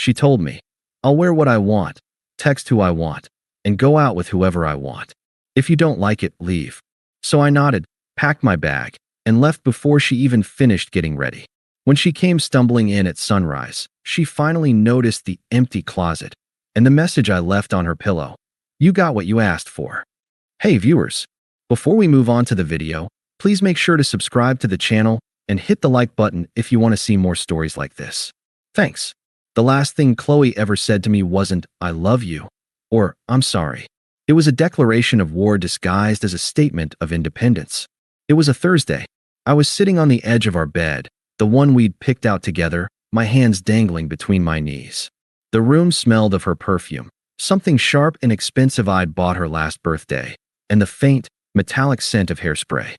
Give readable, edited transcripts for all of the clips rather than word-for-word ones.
She told me, I'll wear what I want, text who I want, and go out with whoever I want. If you don't like it, leave. So I nodded, packed my bag, and left before she even finished getting ready. When she came stumbling in at sunrise, she finally noticed the empty closet and the message I left on her pillow. You got what you asked for. Hey viewers, before we move on to the video, please make sure to subscribe to the channel and hit the like button if you want to see more stories like this. Thanks. The last thing Chloe ever said to me wasn't, I love you, or I'm sorry. It was a declaration of war disguised as a statement of independence. It was a Thursday. I was sitting on the edge of our bed, the one we'd picked out together, my hands dangling between my knees. The room smelled of her perfume, something sharp and expensive I'd bought her last birthday, and the faint, metallic scent of hairspray.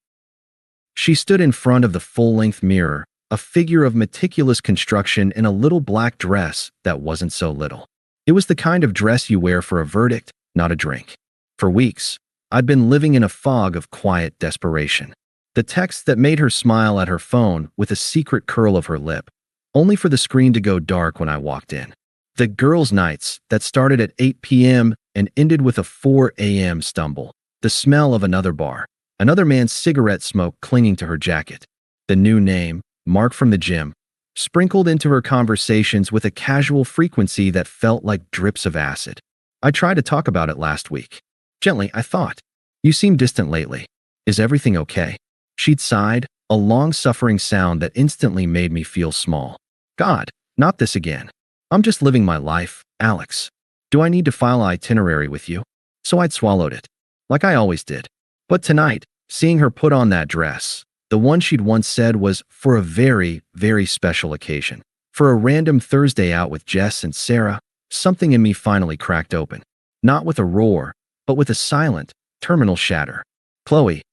She stood in front of the full-length mirror, a figure of meticulous construction in a little black dress that wasn't so little. It was the kind of dress you wear for a verdict, not a drink. For weeks, I'd been living in a fog of quiet desperation. The text that made her smile at her phone with a secret curl of her lip, only for the screen to go dark when I walked in. The girls' nights that started at 8 p.m. and ended with a 4 a.m. stumble. The smell of another bar, another man's cigarette smoke clinging to her jacket. The new name, Mark from the gym, sprinkled into her conversations with a casual frequency that felt like drips of acid. I tried to talk about it last week. Gently, I thought. You seem distant lately. Is everything okay? She'd sighed, a long-suffering sound that instantly made me feel small. God, not this again. I'm just living my life, Alex. Do I need to file an itinerary with you? So I'd swallowed it, like I always did. But tonight, seeing her put on that dress, the one she'd once said was for a very, very special occasion, for a random Thursday out with Jess and Sarah, something in me finally cracked open. Not with a roar, but with a silent, terminal shatter. Chloe,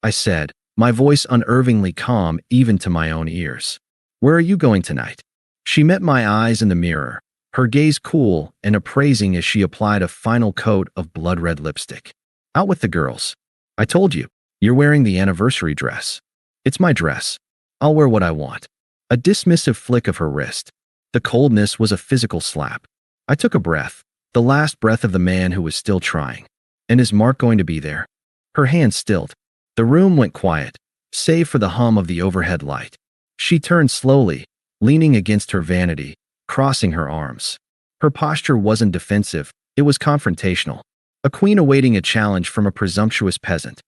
I said, my voice unnervingly calm even to my own ears. Where are you going tonight? She met my eyes in the mirror, her gaze cool and appraising as she applied a final coat of blood-red lipstick. Out with the girls. I told you, you're wearing the anniversary dress. It's my dress. I'll wear what I want. A dismissive flick of her wrist. The coldness was a physical slap. I took a breath, the last breath of the man who was still trying. And is Mark going to be there? Her hand stilled. The room went quiet, save for the hum of the overhead light. She turned slowly, leaning against her vanity, crossing her arms. Her posture wasn't defensive, it was confrontational. A queen awaiting a challenge from a presumptuous peasant.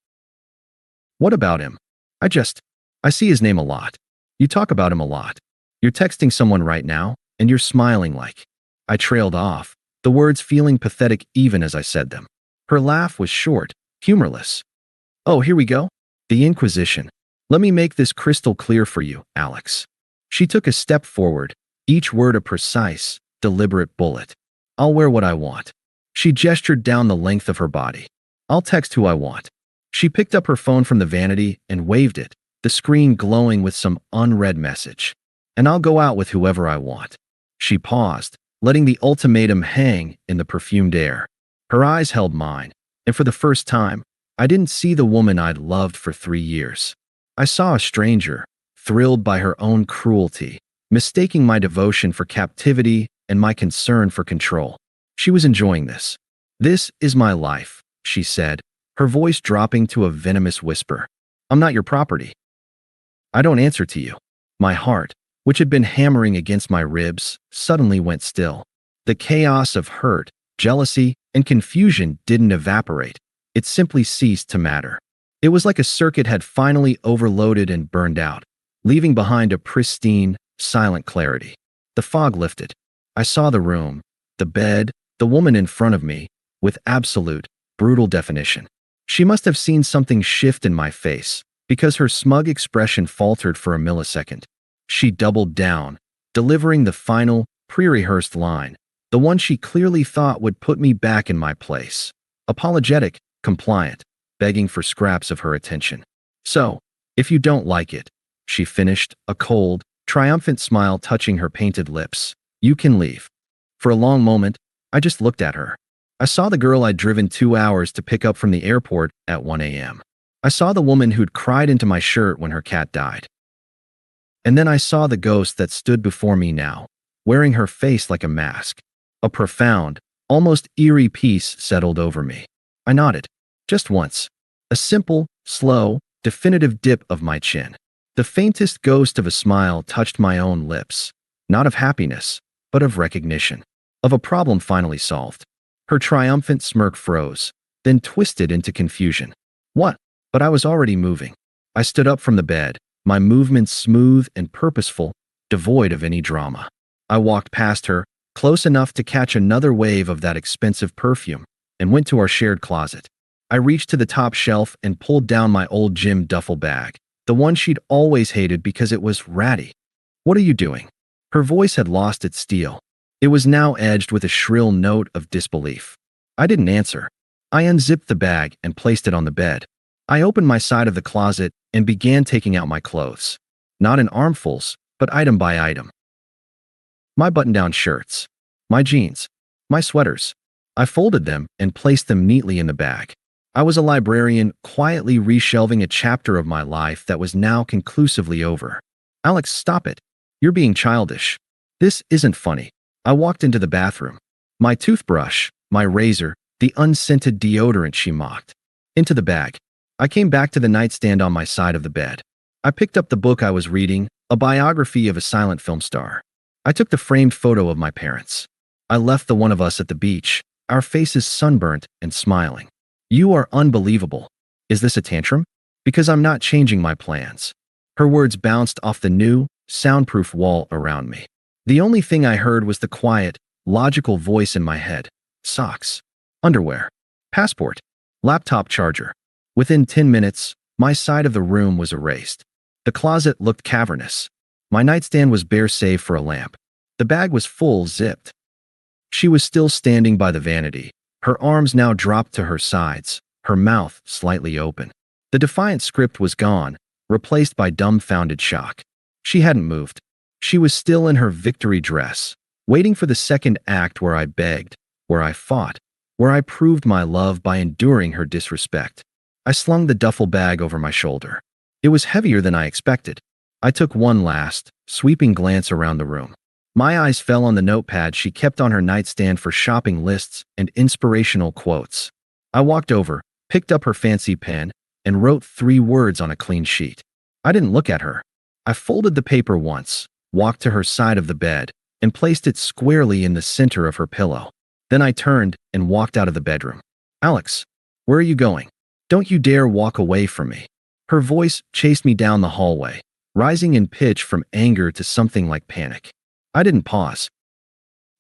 What about him? I see his name a lot. You talk about him a lot. You're texting someone right now, and you're smiling like. I trailed off, the words feeling pathetic even as I said them. Her laugh was short, humorless. Oh, here we go. The Inquisition. Let me make this crystal clear for you, Alex. She took a step forward, each word a precise, deliberate bullet. I'll wear what I want. She gestured down the length of her body. I'll text who I want. She picked up her phone from the vanity and waved it, the screen glowing with some unread message. And I'll go out with whoever I want. She paused, letting the ultimatum hang in the perfumed air. Her eyes held mine, and for the first time, I didn't see the woman I'd loved for 3 years. I saw a stranger, thrilled by her own cruelty, mistaking my devotion for captivity and my concern for control. She was enjoying this. This is my life, she said, her voice dropping to a venomous whisper. I'm not your property. I don't answer to you. My heart, which had been hammering against my ribs, suddenly went still. The chaos of hurt, jealousy, and confusion didn't evaporate. It simply ceased to matter. It was like a circuit had finally overloaded and burned out, leaving behind a pristine, silent clarity. The fog lifted. I saw the room, the bed, the woman in front of me, with absolute, brutal definition. She must have seen something shift in my face, because her smug expression faltered for a millisecond. She doubled down, delivering the final, pre-rehearsed line, the one she clearly thought would put me back in my place. Apologetic, compliant, begging for scraps of her attention. So, if you don't like it, she finished, a cold, triumphant smile touching her painted lips, you can leave. For a long moment, I just looked at her. I saw the girl I'd driven 2 hours to pick up from the airport at 1 a.m. I saw the woman who'd cried into my shirt when her cat died. And then I saw the ghost that stood before me now, wearing her face like a mask. A profound, almost eerie peace settled over me. I nodded. Just once. A simple, slow, definitive dip of my chin. The faintest ghost of a smile touched my own lips. Not of happiness, but of recognition. Of a problem finally solved. Her triumphant smirk froze, then twisted into confusion. What? But I was already moving. I stood up from the bed, my movements smooth and purposeful, devoid of any drama. I walked past her, close enough to catch another wave of that expensive perfume, and went to our shared closet. I reached to the top shelf and pulled down my old gym duffel bag, the one she'd always hated because it was ratty. What are you doing? Her voice had lost its steel. It was now edged with a shrill note of disbelief. I didn't answer. I unzipped the bag and placed it on the bed. I opened my side of the closet and began taking out my clothes. Not in armfuls, but item by item. My button-down shirts. My jeans. My sweaters. I folded them and placed them neatly in the bag. I was a librarian quietly reshelving a chapter of my life that was now conclusively over. Alex, stop it. You're being childish. This isn't funny. I walked into the bathroom. My toothbrush, my razor, the unscented deodorant she mocked. Into the bag. I came back to the nightstand on my side of the bed. I picked up the book I was reading, a biography of a silent film star. I took the framed photo of my parents. I left the one of us at the beach, our faces sunburnt and smiling. You are unbelievable. Is this a tantrum? Because I'm not changing my plans. Her words bounced off the new, soundproof wall around me. The only thing I heard was the quiet, logical voice in my head. Socks. Underwear. Passport. Laptop charger. Within 10 minutes, my side of the room was erased. The closet looked cavernous. My nightstand was bare save for a lamp. The bag was full, zipped. She was still standing by the vanity, her arms now dropped to her sides, her mouth slightly open. The defiant script was gone, replaced by dumbfounded shock. She hadn't moved. She was still in her victory dress, waiting for the second act where I begged, where I fought, where I proved my love by enduring her disrespect. I slung the duffel bag over my shoulder. It was heavier than I expected. I took one last, sweeping glance around the room. My eyes fell on the notepad she kept on her nightstand for shopping lists and inspirational quotes. I walked over, picked up her fancy pen, and wrote 3 words on a clean sheet. I didn't look at her. I folded the paper once, walked to her side of the bed, and placed it squarely in the center of her pillow. Then I turned and walked out of the bedroom. Alex, where are you going? Don't you dare walk away from me. Her voice chased me down the hallway, rising in pitch from anger to something like panic. I didn't pause.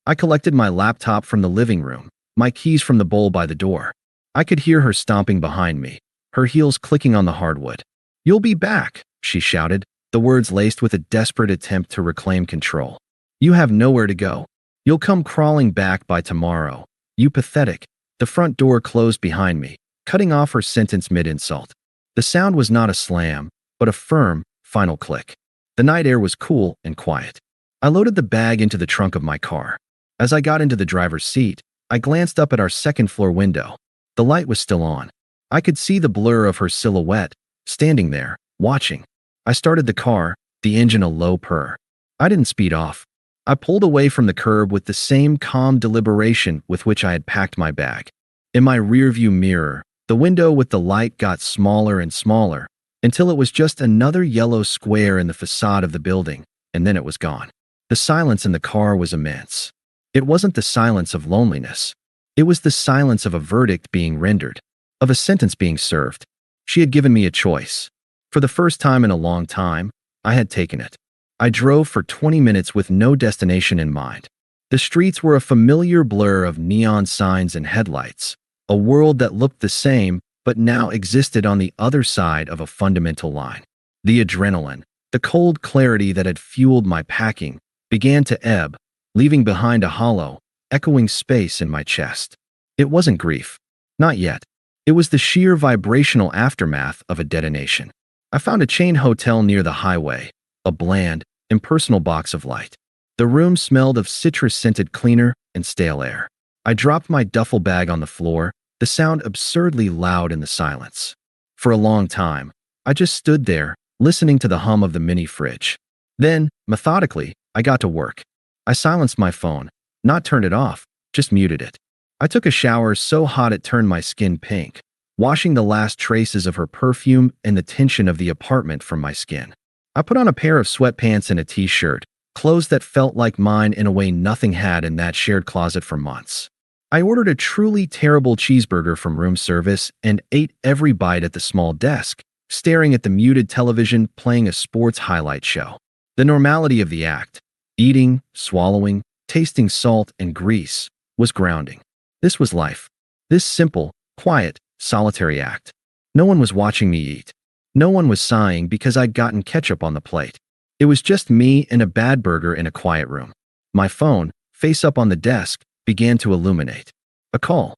I collected my laptop from the living room, my keys from the bowl by the door. I could hear her stomping behind me, her heels clicking on the hardwood. You'll be back, she shouted, the words laced with a desperate attempt to reclaim control. You have nowhere to go. You'll come crawling back by tomorrow. You pathetic. The front door closed behind me, cutting off her sentence mid-insult. The sound was not a slam, but a firm, final click. The night air was cool and quiet. I loaded the bag into the trunk of my car. As I got into the driver's seat, I glanced up at our second-floor window. The light was still on. I could see the blur of her silhouette, standing there, watching. I started the car, the engine a low purr. I didn't speed off. I pulled away from the curb with the same calm deliberation with which I had packed my bag. In my rearview mirror, the window with the light got smaller and smaller, until it was just another yellow square in the facade of the building, and then it was gone. The silence in the car was immense. It wasn't the silence of loneliness. It was the silence of a verdict being rendered, of a sentence being served. She had given me a choice. For the first time in a long time, I had taken it. I drove for 20 minutes with no destination in mind. The streets were a familiar blur of neon signs and headlights, a world that looked the same but now existed on the other side of a fundamental line. The adrenaline, the cold clarity that had fueled my packing, began to ebb, leaving behind a hollow, echoing space in my chest. It wasn't grief. Not yet. It was the sheer vibrational aftermath of a detonation. I found a chain hotel near the highway, a bland, impersonal box of light. The room smelled of citrus-scented cleaner and stale air. I dropped my duffel bag on the floor, the sound absurdly loud in the silence. For a long time, I just stood there, listening to the hum of the mini fridge. Then, methodically, I got to work. I silenced my phone, not turned it off, just muted it. I took a shower so hot it turned my skin pink, washing the last traces of her perfume and the tension of the apartment from my skin. I put on a pair of sweatpants and a t-shirt, clothes that felt like mine in a way nothing had in that shared closet for months. I ordered a truly terrible cheeseburger from room service and ate every bite at the small desk, staring at the muted television playing a sports highlight show. The normality of the act, eating, swallowing, tasting salt and grease, was grounding. This was life. This simple, quiet, solitary act. No one was watching me eat. No one was sighing because I'd gotten ketchup on the plate. It was just me and a bad burger in a quiet room. My phone, face up on the desk, began to illuminate. A call.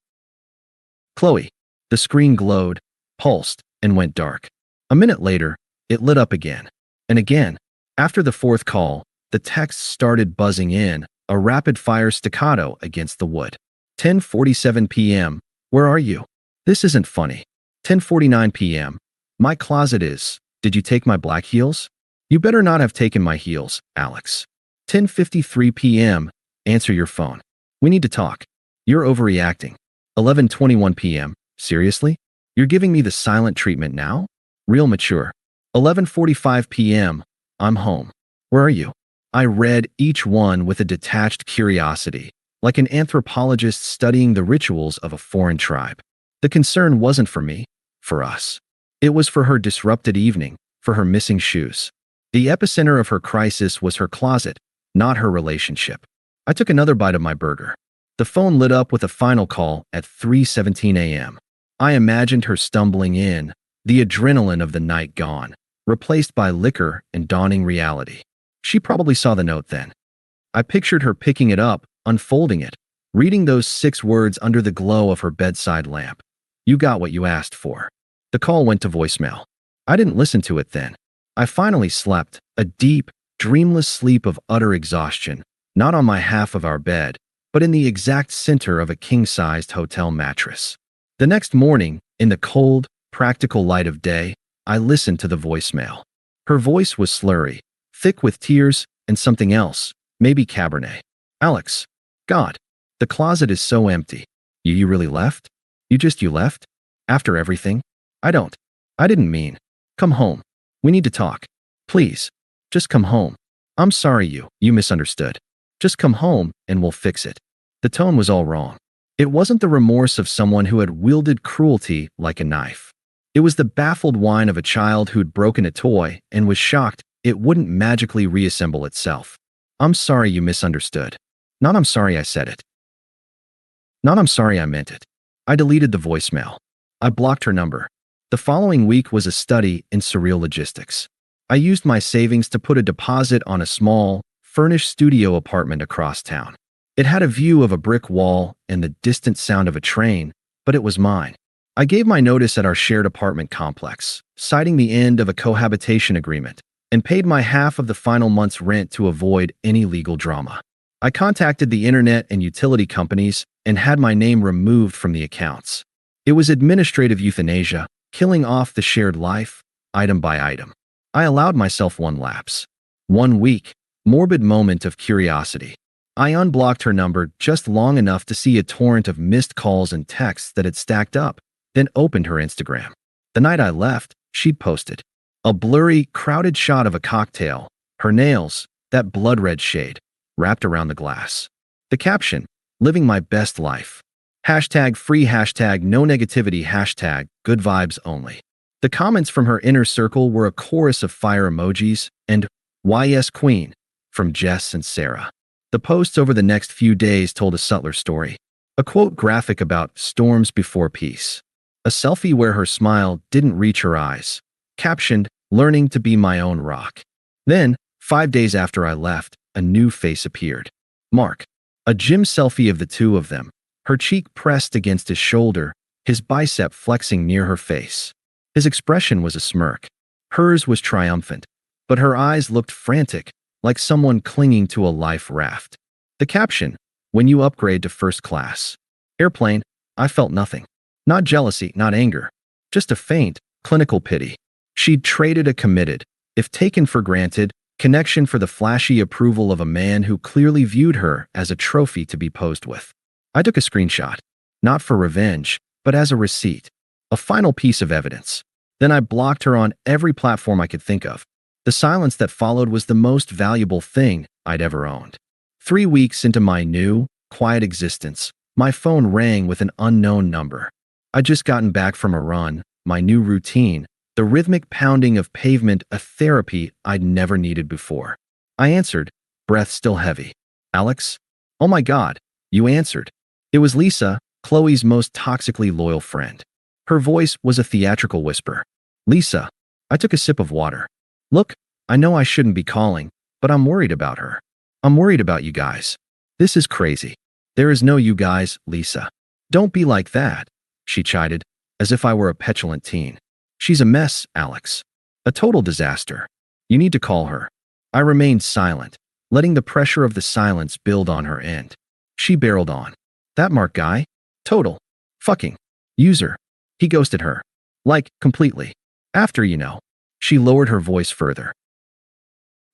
Chloe. The screen glowed, pulsed, and went dark. A minute later, it lit up again. And again. After the fourth call, the text started buzzing in, a rapid-fire staccato against the wood. 10:47 p.m. Where are you? This isn't funny. 10:49 p.m. My closet is. Did you take my black heels? You better not have taken my heels, Alex. 10:53 p.m. Answer your phone. We need to talk. You're overreacting. 11:21 p.m. Seriously? You're giving me the silent treatment now? Real mature. 11:45 p.m. I'm home. Where are you? I read each one with a detached curiosity, like an anthropologist studying the rituals of a foreign tribe. The concern wasn't for me, for us. It was for her disrupted evening, for her missing shoes. The epicenter of her crisis was her closet, not her relationship. I took another bite of my burger. The phone lit up with a final call at 3:17 a.m. I imagined her stumbling in, the adrenaline of the night gone, replaced by liquor and dawning reality. She probably saw the note then. I pictured her picking it up, unfolding it, reading those 6 words under the glow of her bedside lamp. You got what you asked for. The call went to voicemail. I didn't listen to it then. I finally slept, a deep, dreamless sleep of utter exhaustion, not on my half of our bed, but in the exact center of a king-sized hotel mattress. The next morning, in the cold, practical light of day, I listened to the voicemail. Her voice was slurry, thick with tears and something else, maybe Cabernet. Alex. God. The closet is so empty. You really left? You left? After everything? I didn't mean. Come home. We need to talk. Please. Just come home. I'm sorry you misunderstood. Just come home and we'll fix it. The tone was all wrong. It wasn't the remorse of someone who had wielded cruelty like a knife. It was the baffled whine of a child who'd broken a toy and was shocked it wouldn't magically reassemble itself. I'm sorry you misunderstood. Not I'm sorry I said it. Not I'm sorry I meant it. I deleted the voicemail. I blocked her number. The following week was a study in surreal logistics. I used my savings to put a deposit on a small, furnished studio apartment across town. It had a view of a brick wall and the distant sound of a train, but it was mine. I gave my notice at our shared apartment complex, citing the end of a cohabitation agreement, and paid my half of the final month's rent to avoid any legal drama. I contacted the internet and utility companies and had my name removed from the accounts. It was administrative euthanasia, killing off the shared life, item by item. I allowed myself one lapse. 1 week, morbid moment of curiosity. I unblocked her number just long enough to see a torrent of missed calls and texts that had stacked up, then opened her Instagram. The night I left, she'd posted a blurry, crowded shot of a cocktail, her nails, that blood-red shade, wrapped around the glass. The caption, living my best life. Hashtag free, hashtag no negativity, hashtag good vibes only. The comments from her inner circle were a chorus of fire emojis and "YS Queen" from Jess and Sarah. The posts over the next few days told a subtler story. A quote graphic about storms before peace. A selfie where her smile didn't reach her eyes. Captioned, learning to be my own rock. Then, 5 days after I left, a new face appeared. Mark. A gym selfie of the two of them, her cheek pressed against his shoulder, his bicep flexing near her face. His expression was a smirk. Hers was triumphant, but her eyes looked frantic, like someone clinging to a life raft. The caption, when you upgrade to first class. Airplane, I felt nothing. Not jealousy, not anger. Just a faint, clinical pity. She'd traded a committed, if taken for granted, Connection for the flashy approval of a man who clearly viewed her as a trophy to be posed with. I took a screenshot, not for revenge, but as a receipt, a final piece of evidence. Then I blocked her on every platform I could think of. The silence that followed was the most valuable thing I'd ever owned. 3 weeks into my new, quiet existence, my phone rang with an unknown number. I'd just gotten back from a run, my new routine, the rhythmic pounding of pavement, a therapy I'd never needed before. I answered, breath still heavy. Alex? Oh my God, you answered. It was Lisa, Chloe's most toxically loyal friend. Her voice was a theatrical whisper. Lisa. I took a sip of water. Look, I know I shouldn't be calling, but I'm worried about her. I'm worried about you guys. This is crazy. There is no you guys, Lisa. Don't be like that, she chided, as if I were a petulant teen. She's a mess, Alex. A total disaster. You need to call her. I remained silent, letting the pressure of the silence build on her end. She barreled on. That Mark guy? Total. Fucking. User. He ghosted her. Like, completely. After, you know. She lowered her voice further.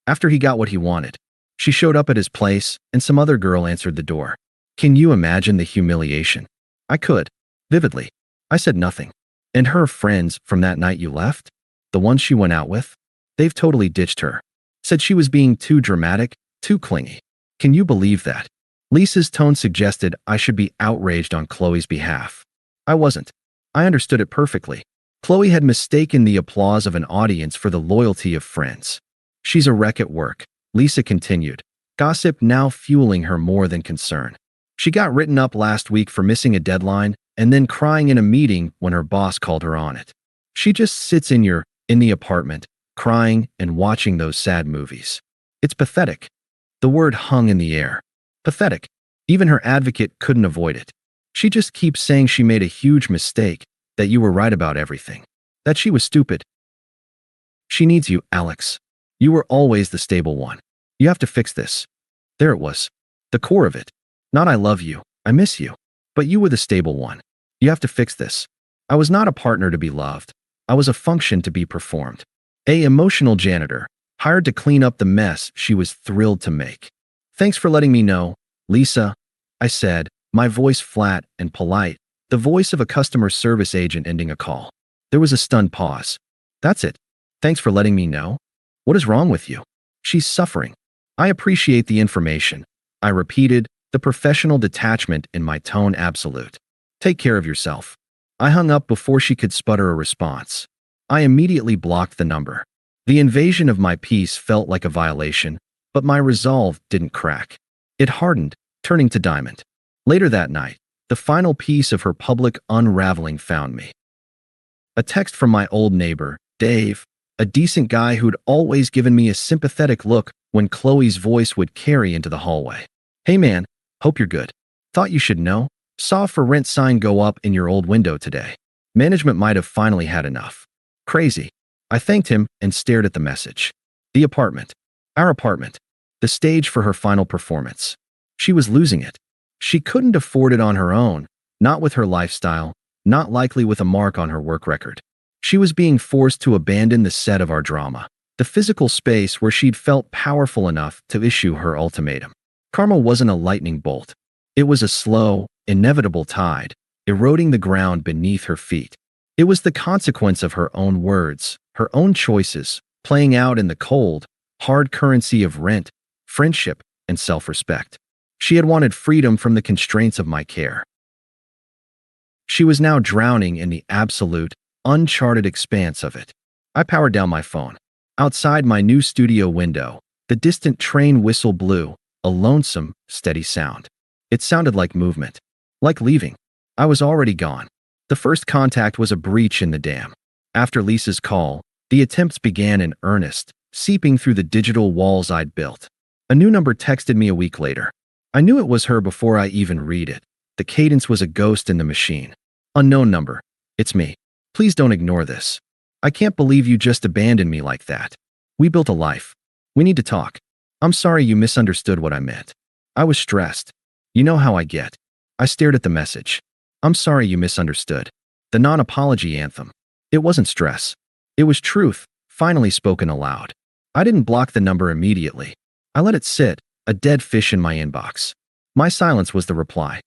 After he got what he wanted. She showed up at his place, and some other girl answered the door. Can you imagine the humiliation? I could. Vividly. I said nothing. And her friends from that night you left? The ones she went out with? They've totally ditched her. Said she was being too dramatic, too clingy. Can you believe that? Lisa's tone suggested I should be outraged on Chloe's behalf. I wasn't. I understood it perfectly. Chloe had mistaken the applause of an audience for the loyalty of friends. She's a wreck at work, Lisa continued, gossip now fueling her more than concern. She got written up last week for missing a deadline and then crying in a meeting when her boss called her on it. She just sits in the apartment, crying and watching those sad movies. It's pathetic. The word hung in the air. Pathetic. Even her advocate couldn't avoid it. She just keeps saying she made a huge mistake, that you were right about everything, that she was stupid. She needs you, Alex. You were always the stable one. You have to fix this. There it was. The core of it. Not I love you, I miss you. But you were the stable one. You have to fix this. I was not a partner to be loved. I was a function to be performed. A emotional janitor, hired to clean up the mess she was thrilled to make. Thanks for letting me know, Lisa, I said, my voice flat and polite, the voice of a customer service agent ending a call. There was a stunned pause. That's it. Thanks for letting me know. What is wrong with you? She's suffering. I appreciate the information. I repeated, the professional detachment in my tone absolute. Take care of yourself. I hung up before she could sputter a response. I immediately blocked the number. The invasion of my peace felt like a violation, but my resolve didn't crack. It hardened, turning to diamond. Later that night, the final piece of her public unraveling found me. A text from my old neighbor, Dave, a decent guy who'd always given me a sympathetic look when Chloe's voice would carry into the hallway. Hey man, hope you're good. Thought you should know. Saw a for rent sign go up in your old window today. Management might have finally had enough. Crazy. I thanked him and stared at the message. The apartment. Our apartment. The stage for her final performance. She was losing it. She couldn't afford it on her own, not with her lifestyle, not likely with a mark on her work record. She was being forced to abandon the set of our drama, the physical space where she'd felt powerful enough to issue her ultimatum. Karma wasn't a lightning bolt. It was a slow, inevitable tide, eroding the ground beneath her feet. It was the consequence of her own words, her own choices, playing out in the cold, hard currency of rent, friendship, and self-respect. She had wanted freedom from the constraints of my care. She was now drowning in the absolute, uncharted expanse of it. I powered down my phone. Outside my new studio window, the distant train whistle blew, a lonesome, steady sound. It sounded like movement, like leaving. I was already gone. The first contact was a breach in the dam. After Lisa's call, the attempts began in earnest, seeping through the digital walls I'd built. A new number texted me a week later. I knew it was her before I even read it. The cadence was a ghost in the machine. Unknown number. It's me. Please don't ignore this. I can't believe you just abandoned me like that. We built a life. We need to talk. I'm sorry you misunderstood what I meant. I was stressed. You know how I get. I stared at the message. I'm sorry you misunderstood. The non-apology anthem. It wasn't stress. It was truth, finally spoken aloud. I didn't block the number immediately. I let it sit, a dead fish in my inbox. My silence was the reply.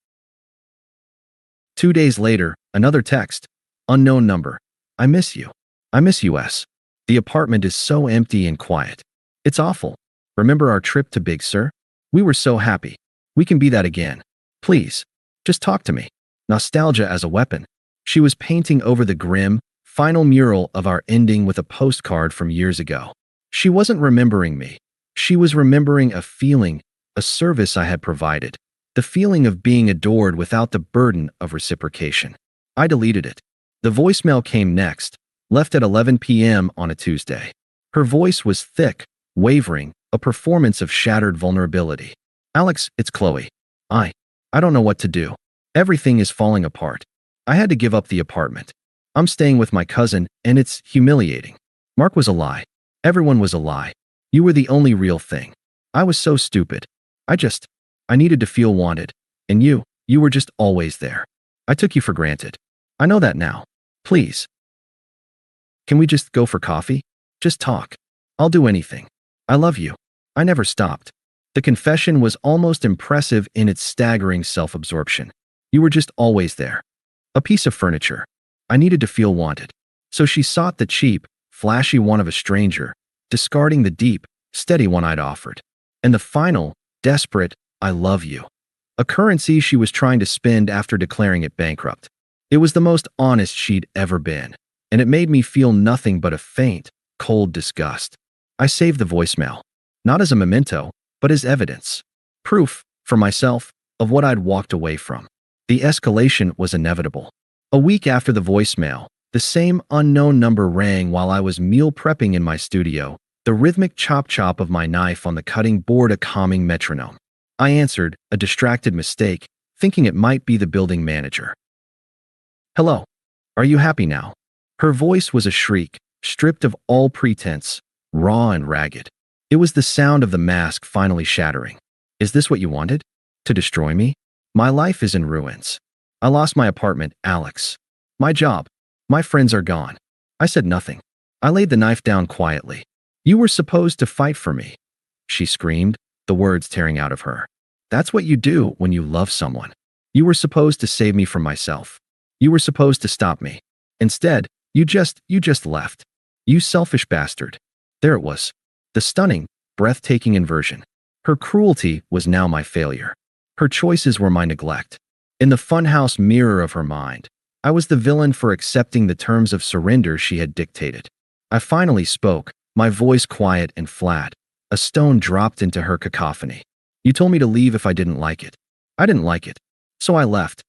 2 days later, another text. Unknown number. I miss you. I miss US. The apartment is so empty and quiet. It's awful. Remember our trip to Big Sur? We were so happy. We can be that again. Please, just talk to me. Nostalgia as a weapon. She was painting over the grim, final mural of our ending with a postcard from years ago. She wasn't remembering me. She was remembering a feeling, a service I had provided, the feeling of being adored without the burden of reciprocation. I deleted it. The voicemail came next, left at 11 p.m. on a Tuesday. Her voice was thick, wavering, a performance of shattered vulnerability. Alex, it's Chloe. I don't know what to do. Everything is falling apart. I had to give up the apartment. I'm staying with my cousin, and it's humiliating. Mark was a lie. Everyone was a lie. You were the only real thing. I was so stupid. I needed to feel wanted. And you were just always there. I took you for granted. I know that now. Please. Can we just go for coffee? Just talk. I'll do anything. I love you. I never stopped. The confession was almost impressive in its staggering self-absorption. You were just always there. A piece of furniture. I needed to feel wanted. So she sought the cheap, flashy one of a stranger, discarding the deep, steady one I'd offered. And the final, desperate, I love you. A currency she was trying to spend after declaring it bankrupt. It was the most honest she'd ever been, and it made me feel nothing but a faint, cold disgust. I saved the voicemail, not as a memento, but as evidence. Proof, for myself, of what I'd walked away from. The escalation was inevitable. A week after the voicemail, the same unknown number rang while I was meal prepping in my studio, the rhythmic chop-chop of my knife on the cutting board a calming metronome. I answered, a distracted mistake, thinking it might be the building manager. Hello. Are you happy now? Her voice was a shriek, stripped of all pretense, raw and ragged. It was the sound of the mask finally shattering. Is this what you wanted? To destroy me? My life is in ruins. I lost my apartment, Alex. My job. My friends are gone. I said nothing. I laid the knife down quietly. You were supposed to fight for me, she screamed, the words tearing out of her. That's what you do when you love someone. You were supposed to save me from myself. You were supposed to stop me. Instead, you just left. You selfish bastard. There it was. The stunning, breathtaking inversion. Her cruelty was now my failure. Her choices were my neglect. In the funhouse mirror of her mind, I was the villain for accepting the terms of surrender she had dictated. I finally spoke, my voice quiet and flat. A stone dropped into her cacophony. You told me to leave if I didn't like it. I didn't like it. So I left.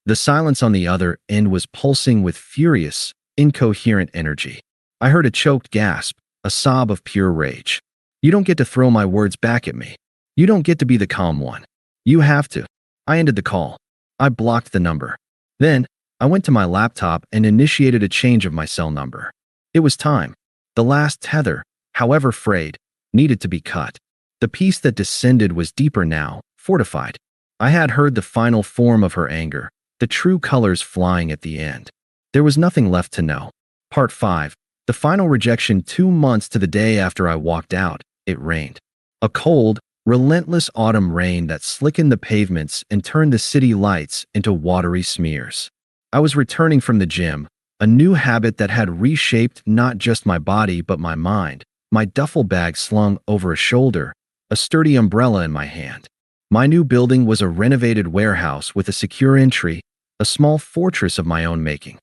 The silence on the other end was pulsing with furious, incoherent energy. I heard a choked gasp, a sob of pure rage. You don't get to throw my words back at me. You don't get to be the calm one. You have to. I ended the call. I blocked the number. Then, I went to my laptop and initiated a change of my cell number. It was time. The last tether, however frayed, needed to be cut. The piece that descended was deeper now, fortified. I had heard the final form of her anger, the true colors flying at the end. There was nothing left to know. Part 5. The final rejection 2 months to the day after I walked out, it rained. A cold, relentless autumn rain that slickened the pavements and turned the city lights into watery smears. I was returning from the gym, a new habit that had reshaped not just my body but my mind, my duffel bag slung over a shoulder, a sturdy umbrella in my hand. My new building was a renovated warehouse with a secure entry, a small fortress of my own making.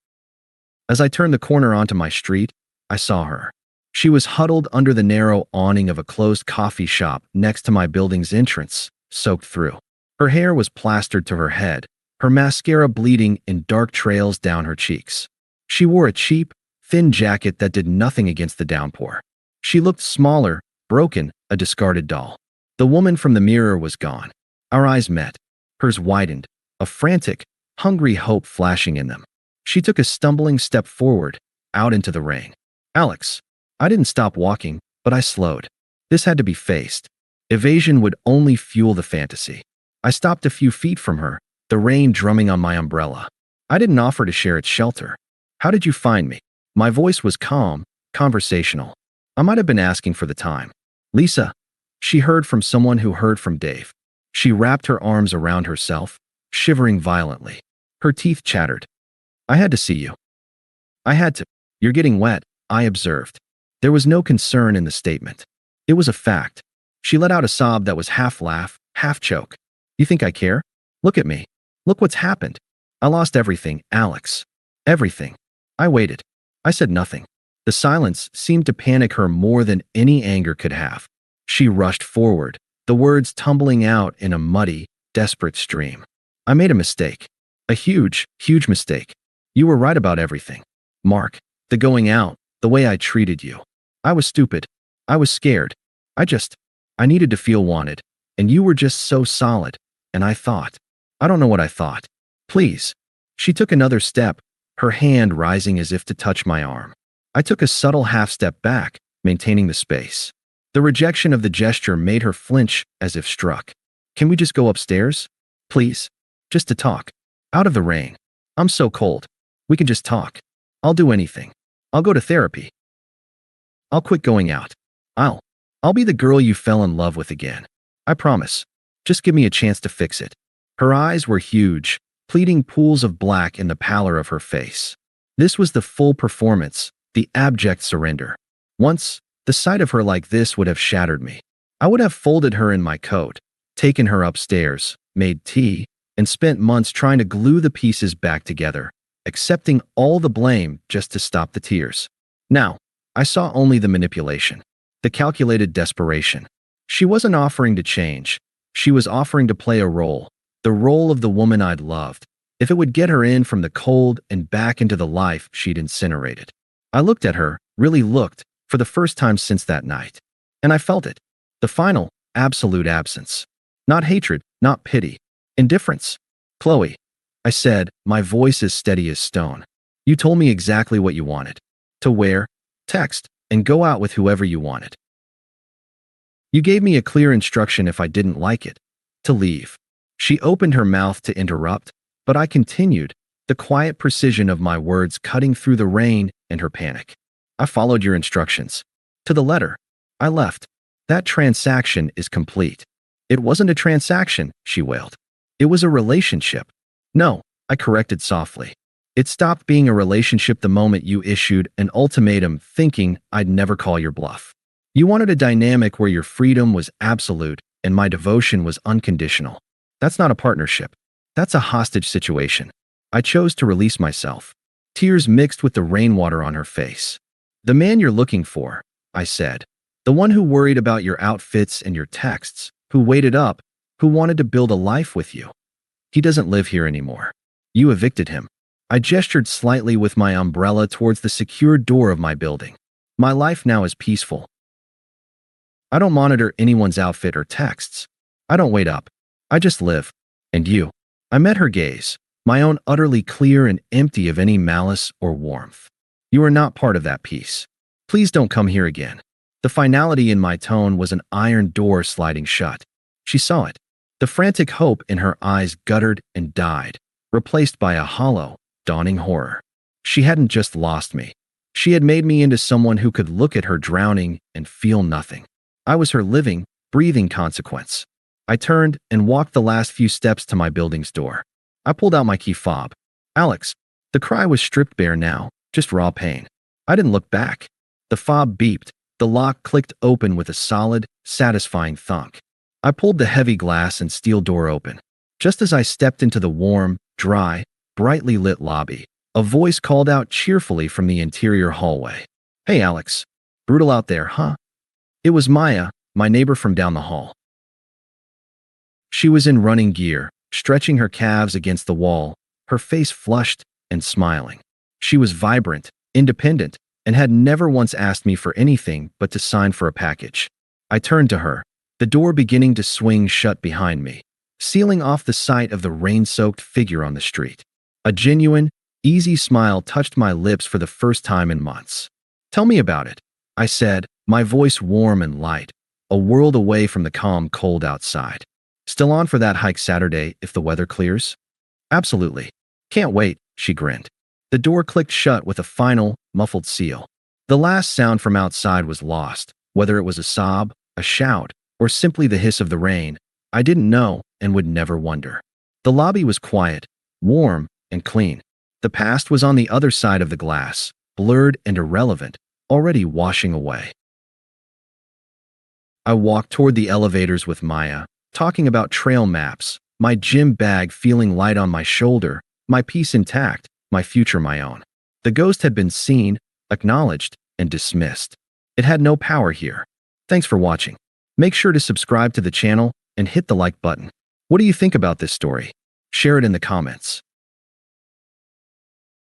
As I turned the corner onto my street, I saw her. She was huddled under the narrow awning of a closed coffee shop next to my building's entrance, soaked through. Her hair was plastered to her head, her mascara bleeding in dark trails down her cheeks. She wore a cheap, thin jacket that did nothing against the downpour. She looked smaller, broken, a discarded doll. The woman from the mirror was gone. Our eyes met. Hers widened, a frantic, hungry hope flashing in them. She took a stumbling step forward, out into the rain. Alex. I didn't stop walking, but I slowed. This had to be faced. Evasion would only fuel the fantasy. I stopped a few feet from her, the rain drumming on my umbrella. I didn't offer to share its shelter. How did you find me? My voice was calm, conversational. I might have been asking for the time. Lisa, she heard from someone who heard from Dave. She wrapped her arms around herself, shivering violently. Her teeth chattered. I had to see you. I had to. You're getting wet, I observed. There was no concern in the statement. It was a fact. She let out a sob that was half laugh, half choke. You think I care? Look at me. Look what's happened. I lost everything, Alex. Everything. I waited. I said nothing. The silence seemed to panic her more than any anger could have. She rushed forward, the words tumbling out in a muddy, desperate stream. I made a mistake. A huge, huge mistake. You were right about everything. Mark, the going out, the way I treated you. I was stupid. I was scared. I needed to feel wanted. And you were just so solid. And I don't know what I thought. Please. She took another step, her hand rising as if to touch my arm. I took a subtle half step back, maintaining the space. The rejection of the gesture made her flinch as if struck. Can we just go upstairs? Please? Just to talk. Out of the rain. I'm so cold. We can just talk. I'll do anything. I'll go to therapy. I'll quit going out. I'll be the girl you fell in love with again. I promise. Just give me a chance to fix it. Her eyes were huge, pleading pools of black in the pallor of her face. This was the full performance, the abject surrender. Once, the sight of her like this would have shattered me. I would have folded her in my coat, taken her upstairs, made tea, and spent months trying to glue the pieces back together, accepting all the blame just to stop the tears. Now, I saw only the manipulation, the calculated desperation. She wasn't offering to change. She was offering to play a role, the role of the woman I'd loved, if it would get her in from the cold and back into the life she'd incinerated. I looked at her, really looked, for the first time since that night. And I felt it. The final, absolute absence. Not hatred, not pity. Indifference. Chloe, I said, my voice as steady as stone. You told me exactly what you wanted. To wear, text, and go out with whoever you wanted. You gave me a clear instruction if I didn't like it, to leave. She opened her mouth to interrupt, but I continued, the quiet precision of my words cutting through the rain and her panic. I followed your instructions. To the letter. I left. That transaction is complete. It wasn't a transaction, she wailed. It was a relationship. No, I corrected softly. It stopped being a relationship the moment you issued an ultimatum thinking I'd never call your bluff. You wanted a dynamic where your freedom was absolute and my devotion was unconditional. That's not a partnership. That's a hostage situation. I chose to release myself. Tears mixed with the rainwater on her face. The man you're looking for, I said. The one who worried about your outfits and your texts, who waited up, who wanted to build a life with you. He doesn't live here anymore. You evicted him. I gestured slightly with my umbrella towards the secured door of my building. My life now is peaceful. I don't monitor anyone's outfit or texts. I don't wait up. I just live. And you. I met her gaze, my own utterly clear and empty of any malice or warmth. You are not part of that peace. Please don't come here again. The finality in my tone was an iron door sliding shut. She saw it. The frantic hope in her eyes guttered and died, replaced by a hollow, dawning horror. She hadn't just lost me. She had made me into someone who could look at her drowning and feel nothing. I was her living, breathing consequence. I turned and walked the last few steps to my building's door. I pulled out my key fob. Alex. The cry was stripped bare now, just raw pain. I didn't look back. The fob beeped. The lock clicked open with a solid, satisfying thunk. I pulled the heavy glass and steel door open. Just as I stepped into the warm, dry, brightly lit lobby, a voice called out cheerfully from the interior hallway. Hey, Alex. Brutal out there, huh? It was Maya, my neighbor from down the hall. She was in running gear, stretching her calves against the wall, her face flushed and smiling. She was vibrant, independent, and had never once asked me for anything but to sign for a package. I turned to her, the door beginning to swing shut behind me, sealing off the sight of the rain-soaked figure on the street. A genuine, easy smile touched my lips for the first time in months. Tell me about it, I said, my voice warm and light, a world away from the calm cold outside. Still on for that hike Saturday if the weather clears? Absolutely. Can't wait, she grinned. The door clicked shut with a final, muffled seal. The last sound from outside was lost, whether it was a sob, a shout, or simply the hiss of the rain. I didn't know and would never wonder. The lobby was quiet, warm, and clean. The past was on the other side of the glass, blurred and irrelevant, already washing away. I walked toward the elevators with Maya, talking about trail maps, my gym bag feeling light on my shoulder, my peace intact, my future my own. The ghost had been seen, acknowledged, and dismissed. It had no power here. Thanks for watching. Make sure to subscribe to the channel and hit the like button. What do you think about this story? Share it in the comments.